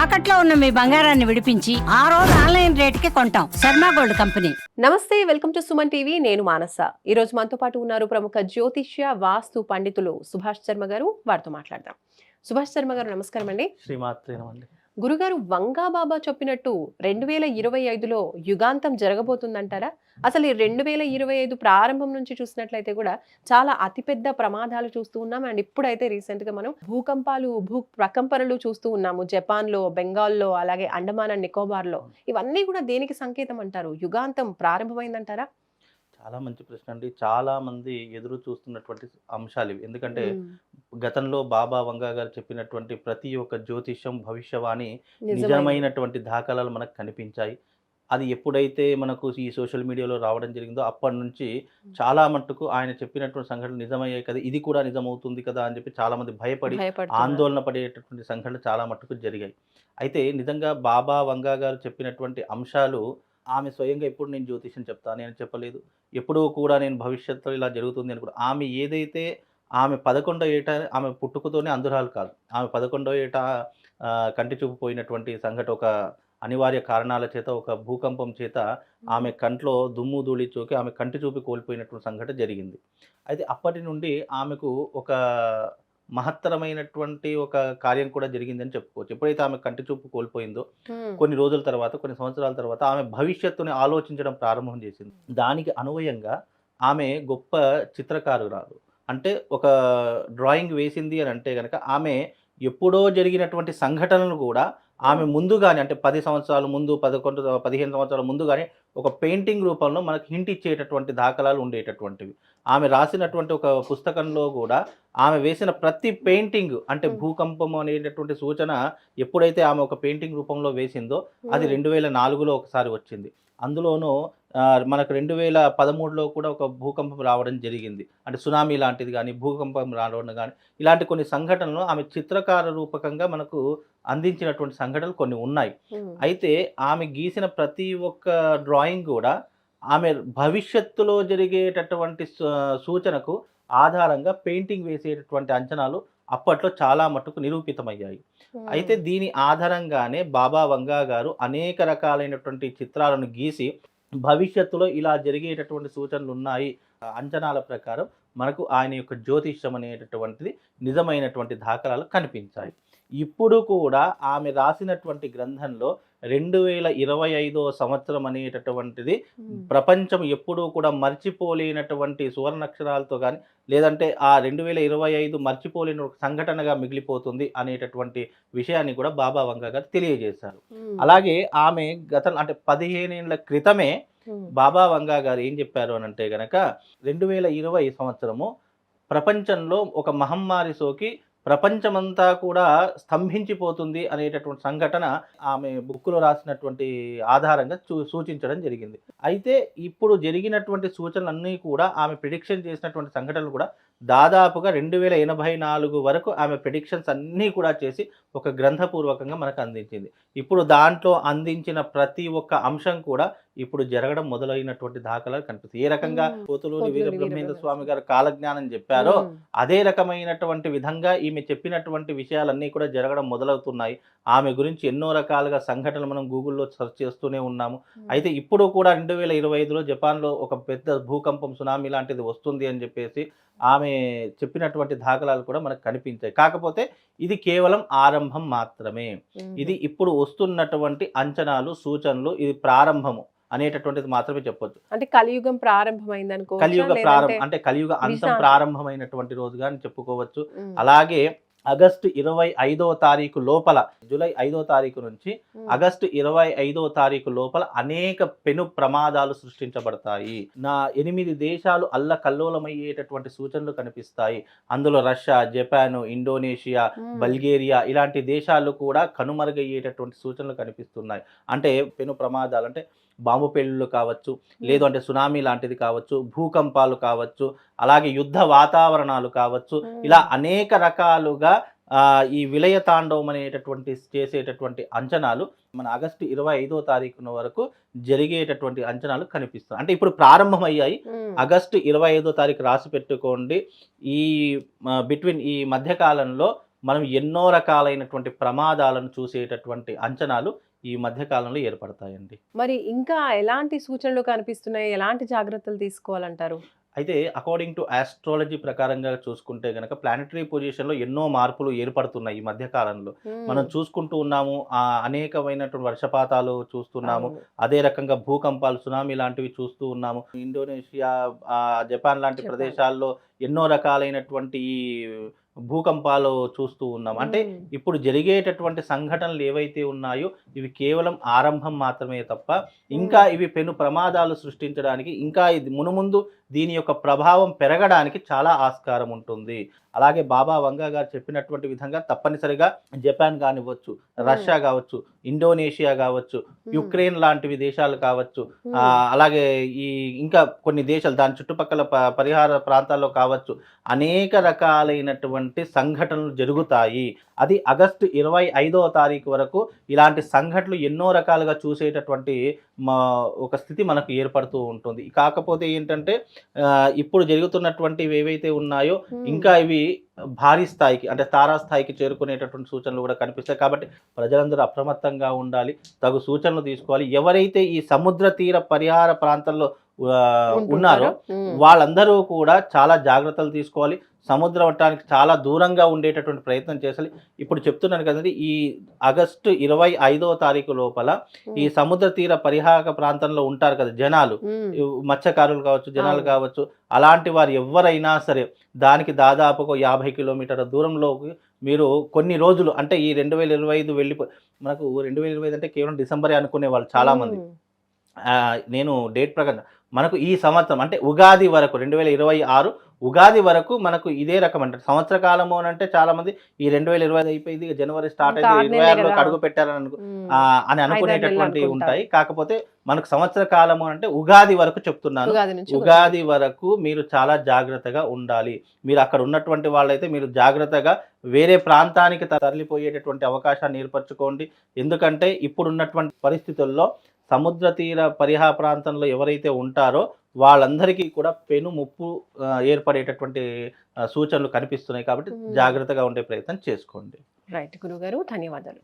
తాకట్లో ఉన్న మీ బంగారాన్ని విడిపించి ఆ రోజు ఆన్లైన్ రేటుకి కొంటాం. Sharma gold company. నమస్తే, వెల్కమ్ టు సుమన్ టీవీ. నేను మానస. ఈ రోజు మనతో పాటు ఉన్నారు ప్రముఖ జ్యోతిష్య వాస్తు పండితులు సుభాష్ శర్మ గారు. వారితో మాట్లాడదాం. సుభాష్ శర్మ గారు, నమస్కారం అండి. శ్రీమాత్రేనమండి. గురుగారు, వంగా బాబా చెప్పినట్టు 2025లో యుగాంతం జరగబోతుందంటారా? అసలు ఈ 2025 ప్రారంభం నుంచి చూసినట్లయితే కూడా చాలా అతిపెద్ద ప్రమాదాలు చూస్తూ ఉన్నాం. అండ్ ఇప్పుడైతే రీసెంట్ గా మనం భూకంపాలు, భూ ప్రకంపనలు చూస్తూ ఉన్నాము. జపాన్లో, బెంగాల్లో, అలాగే అండమాన్ అండ్ నికోబార్లో. ఇవన్నీ కూడా దేనికి సంకేతం అంటారు? యుగాంతం ప్రారంభమైందంటారా? చాలా మంచి ప్రశ్న అండి. చాలా మంది ఎదురు చూస్తున్నటువంటి అంశాలు ఇవి. ఎందుకంటే గతంలో బాబా వంగా గారు చెప్పినటువంటి ప్రతి ఒక్క జ్యోతిష్యం, భవిష్యవాణి నిజమైనటువంటి దాఖలాలు మనకు కనిపించాయి. అది ఎప్పుడైతే మనకు ఈ సోషల్ మీడియాలో రావడం జరిగిందో అప్పటి నుంచి చాలా మట్టుకు ఆయన చెప్పినటువంటి సంఘటనలు నిజమయ్యాయి కదా, ఇది కూడా నిజమవుతుంది కదా అని చెప్పి చాలా మంది భయపడి ఆందోళన పడేటటువంటి సంఘటనలు చాలా మట్టుకు జరిగాయి. అయితే నిజంగా బాబా వంగా గారు చెప్పినటువంటి అంశాలు ఆమె స్వయంగా ఎప్పుడు నేను జ్యోతిష్యం చెప్తాను నేను చెప్పలేదు. ఎప్పుడూ కూడా నేను భవిష్యత్తులో ఇలా జరుగుతుంది అని కూడా ఆమె ఏదైతే ఆమె 11వ ఏట ఆమె పుట్టుకతోనే అంధురాలు కాదు. ఆమె 11వ ఏట కంటి చూపు పోయినటువంటి సంఘటన ఒక అనివార్య కారణాల చేత, ఒక భూకంపం చేత ఆమె కంట్లో దుమ్ము ధూళి చోకి ఆమె కంటి చూపు కోల్పోయినటువంటి సంఘటన జరిగింది. అయితే అప్పటి నుండి ఆమెకు ఒక మహత్తరమైనటువంటి ఒక కార్యం కూడా జరిగిందని చెప్పుకోవచ్చు. ఎప్పుడైతే ఆమె కంటి చూపు కోల్పోయిందో కొన్ని రోజుల తర్వాత, కొన్ని సంవత్సరాల తర్వాత ఆమె భవిష్యత్తుని ఆలోచించడం ప్రారంభం చేసింది. దానికి అనువయంగా ఆమె గొప్ప చిత్రకారురాలు. అంటే ఒక డ్రాయింగ్ వేసింది అని అంటే కనుక ఆమె ఎప్పుడో జరిగినటువంటి సంఘటనలు కూడా ఆమె ముందుగానే, అంటే 10 సంవత్సరాల ముందు, 11, 15 సంవత్సరాల ముందుగానే ఒక పెయింటింగ్ రూపంలో మనకు హింట్ ఇచ్చేటటువంటి దాఖలాలు ఉండేటటువంటివి. ఆమె రాసినటువంటి ఒక పుస్తకంలో కూడా ఆమె వేసిన ప్రతి పెయింటింగ్, అంటే భూకంపం అనేటటువంటి సూచన ఎప్పుడైతే ఆమె ఒక పెయింటింగ్ రూపంలో వేసిందో అది 2004లో ఒకసారి వచ్చింది. అందులోనూ మనకు 2013లో కూడా ఒక భూకంపం రావడం జరిగింది. అంటే సునామీ లాంటిది కానీ, భూకంపం రావడం కానీ, ఇలాంటి కొన్ని సంఘటనలు ఆమె చిత్రకార రూపకంగా మనకు అందించినటువంటి సంఘటనలు కొన్ని ఉన్నాయి. అయితే ఆమె గీసిన ప్రతి ఒక్క డ్రాయింగ్ కూడా ఆమె భవిష్యత్తులో జరిగేటటువంటి సూచనకు ఆధారంగా పెయింటింగ్ వేసేటటువంటి అంచనాలు అప్పట్లో చాలా మట్టుకు నిరూపితమయ్యాయి. అయితే దీని ఆధారంగానే బాబా వంగా గారు అనేక రకాలైనటువంటి చిత్రాలను గీసి భవిష్యత్తులో ఇలా జరిగేటటువంటి సూచనలు ఉన్నాయి అంచనాల ప్రకారం మనకు ఆయన యొక్క జ్యోతిష్యం అనేటటువంటిది నిజమైనటువంటి దాఖలాలు కనిపించాయి. ఇప్పుడు కూడా ఆమె రాసినటువంటి గ్రంథంలో 2025వ సంవత్సరం అనేటటువంటిది ప్రపంచం ఎప్పుడూ కూడా మర్చిపోలేనటువంటి సువర్ణాక్షరాలతో కానీ, లేదంటే ఆ 2025 మర్చిపోలేని ఒక సంఘటనగా మిగిలిపోతుంది అనేటటువంటి విషయాన్ని కూడా బాబా వంగా గారు తెలియజేశారు. అలాగే ఆమె అంటే 15 ఏళ్ల క్రితమే బాబా వంగా గారు ఏం చెప్పారు అని అంటే గనక 2020 సంవత్సరము ప్రపంచంలో ఒక మహమ్మారి సోకి ప్రపంచమంతా కూడా స్తంభించిపోతుంది అనేటటువంటి సంఘటన ఆమె బుక్లో రాసినటువంటి ఆధారంగా సూచించడం జరిగింది. అయితే ఇప్పుడు జరిగినటువంటి సూచనలన్నీ కూడా ఆమె ప్రిడిక్షన్ చేసినటువంటి సంఘటనలు కూడా దాదాపుగా 2084 వరకు ఆమె ప్రిడిక్షన్స్ అన్నీ కూడా చేసి ఒక గ్రంథపూర్వకంగా మనకు అందించింది. ఇప్పుడు దాంట్లో అందించిన ప్రతి ఒక్క అంశం కూడా ఇప్పుడు జరగడం మొదలైనటువంటి దాఖలాలు కనిపిస్తాయి. ఏ రకంగా పోతులూరి వీరబ్రహ్మేంద్ర స్వామి గారు కాలజ్ఞానం చెప్పారో అదే రకమైనటువంటి విధంగా ఈమె చెప్పినటువంటి విషయాలన్నీ కూడా జరగడం మొదలవుతున్నాయి. ఆమె గురించి ఎన్నో రకాలుగా సంఘటనలు మనం గూగుల్లో సెర్చ్ చేస్తూనే ఉన్నాము. అయితే ఇప్పుడు కూడా 2025లో జపాన్లో ఒక పెద్ద భూకంపం, సునామీ లాంటిది వస్తుంది అని చెప్పేసి ఆమె చెప్పినటువంటి దాఖలాలు కూడా మనకు కనిపించాయి. కాకపోతే ఇది కేవలం ఆరంభం మాత్రమే. ఇది ఇప్పుడు వస్తున్నటువంటి అంచనాలు, సూచనలు, ఇది ప్రారంభము అనేటటువంటిది మాత్రమే చెప్పొచ్చు. అంటే కలియుగం ప్రారంభమైంది అనుకో, కలియుగ ప్రారంభం అంటే కలియుగ అంతం ప్రారంభమైనటువంటి రోజుగా అని చెప్పుకోవచ్చు. అలాగే ఆగస్టు 25వ తారీఖు లోపల, జూలై 5వ తారీఖు నుంచి ఆగస్టు 25వ తారీఖు లోపల అనేక పెను ప్రమాదాలు సృష్టించబడతాయి. 8 దేశాలు అల్లకల్లోలమయ్యేటటువంటి సూచనలు కనిపిస్తాయి. అందులో రష్యా, జపాన్, ఇండోనేషియా, బల్గేరియా ఇలాంటి దేశాలు కూడా కనుమరుగయ్యేటటువంటి సూచనలు కనిపిస్తున్నాయి. అంటే పెను ప్రమాదాలు అంటే బాంబు పేలుళ్ళు కావచ్చు, లేదు అంటే సునామీ లాంటిది కావచ్చు, భూకంపాలు కావచ్చు, అలాగే యుద్ధ వాతావరణాలు కావచ్చు, ఇలా అనేక రకాలుగా ఈ విలయ తాండవం అనేటటువంటి చేసేటటువంటి అంచనాలు మన ఆగస్టు 25వ తారీఖున వరకు జరిగేటటువంటి అంచనాలు కనిపిస్తాయి. అంటే ఇప్పుడు ప్రారంభమయ్యాయి. ఆగస్టు 25వ తారీఖు రాసి పెట్టుకోండి. ఈ బిట్వీన్ ఈ మధ్యకాలంలో మనం ఎన్నో రకాలైనటువంటి ప్రమాదాలను చూసేటటువంటి అంచనాలు ఈ మధ్య కాలంలో ఏర్పడతాయండి. మరి ఇంకా ఎలాంటి సూచనలు కనిపిస్తున్నాయి? ఎలాంటి జాగ్రత్తలు తీసుకోవాలంటారు? అయితే అకార్డింగ్ టు ఆస్ట్రాలజీ ప్రకారంగా చూసుకుంటే గనక ప్లానెటరీ పొజిషన్‌లో ఎన్నో మార్పులు ఏర్పడుతున్నాయి ఈ మధ్య కాలంలో. మనం చూసుకుంటూ ఉన్నాము. అనేకమైనటువంటి వర్షపాతాలు చూస్తున్నాము. అవును. అదే రకంగా భూకంపాలు, సునామీ లాంటివి చూస్తూ ఉన్నాము. ఇండోనేషియా, జపాన్ లాంటి జపాన్. ప్రదేశాల్లో ఎన్నో రకాలైనటువంటి ఈ భూకంపాలు చూస్తూ ఉన్నాం. అంటే హ్మ్. ఇప్పుడు జరిగేటటువంటి సంఘటనలు ఏవైతే ఉన్నాయో ఇవి కేవలం ఆరంభం మాత్రమే తప్ప ఇంకా ఇవి పెను ప్రమాదాలు సృష్టించడానికి ఇంకా ఇది మునుముందు దీని యొక్క ప్రభావం పెరగడానికి చాలా ఆస్కారం ఉంటుంది. అలాగే బాబా వంగా గారు చెప్పినటువంటి విధంగా తప్పనిసరిగా జపాన్ కానివ్వచ్చు, రష్యా కావచ్చు, ఇండోనేషియా కావచ్చు, యుక్రెయిన్ లాంటివి దేశాలు కావచ్చు, అలాగే ఈ ఇంకా కొన్ని దేశాలు దాని చుట్టుపక్కల పరిహార ప్రాంతాల్లో కావచ్చు, అనేక రకాలైనటువంటి సంఘటనలు జరుగుతాయి. అది ఆగస్టు 25వ తారీఖు వరకు ఇలాంటి సంఘటనలు ఎన్నో రకాలుగా చూసేటటువంటి ఒక స్థితి మనకు ఏర్పడుతూ ఉంటుంది. కాకపోతే ఏంటంటే ఇప్పుడు జరుగుతున్నటువంటివి ఏవైతే ఉన్నాయో ఇంకా ఇవి భారీ స్థాయికి అంటే తారాస్థాయికి చేరుకునేటటువంటి సూచనలు కూడా కనిపిస్తాయి. కాబట్టి ప్రజలందరూ అప్రమత్తంగా ఉండాలి, తగు సూచనలు తీసుకోవాలి. ఎవరైతే ఈ సముద్ర తీర పరిహార ప్రాంతంలో ఉన్నారో వాళ్ళందరూ కూడా చాలా జాగ్రత్తలు తీసుకోవాలి. సముద్ర మట్టానికి చాలా దూరంగా ఉండేటటువంటి ప్రయత్నం చేయాలి. ఇప్పుడు చెప్తున్నాను కదండి, ఈ ఆగస్టు 25వ తారీఖు లోపల ఈ సముద్ర తీర పరిహార ప్రాంతంలో ఉంటారు కదా జనాలు, మత్స్యకారులు కావచ్చు, జనాలు కావచ్చు, అలాంటి వారు ఎవరైనా సరే దానికి దాదాపు 50 కిలోమీటర్ల దూరంలోకి మీరు కొన్ని రోజులు అంటే ఈ 2025 వెళ్ళిపో మనకు 2025 అంటే కేవలం డిసెంబరే అనుకునే వాళ్ళు చాలామంది. నేను డేట్ ప్రకారం మనకు ఈ సంవత్సరం అంటే ఉగాది వరకు 2026 ఉగాది వరకు మనకు ఇదే రకం అంటే సంవత్సర కాలము అని అంటే చాలా మంది ఈ 2025 అయిపోయింది, జనవరి స్టార్ట్ అయింది, 26లోకి అడుగు పెట్టారని అని అనుకునేటటువంటి ఉంటాయి. కాకపోతే మనకు సంవత్సర కాలము అంటే ఉగాది వరకు చెప్తున్నాను. ఉగాది వరకు మీరు చాలా జాగ్రత్తగా ఉండాలి. మీరు అక్కడ ఉన్నటువంటి వాళ్ళైతే మీరు జాగ్రత్తగా వేరే ప్రాంతానికి తరలిపోయేటటువంటి అవకాశాన్ని ఏర్పరచుకోండి. ఎందుకంటే ఇప్పుడున్నటువంటి పరిస్థితుల్లో సముద్ర తీర పరిహార ప్రాంతంలో ఎవరైతే ఉంటారో వాళ్ళందరికీ కూడా పెను ముప్పు ఏర్పడేటటువంటి సూచనలు కనిపిస్తున్నాయి. కాబట్టి జాగ్రత్తగా ఉండే ప్రయత్నం చేసుకోండి. రైట్ గురుగారు, ధన్యవాదాలు.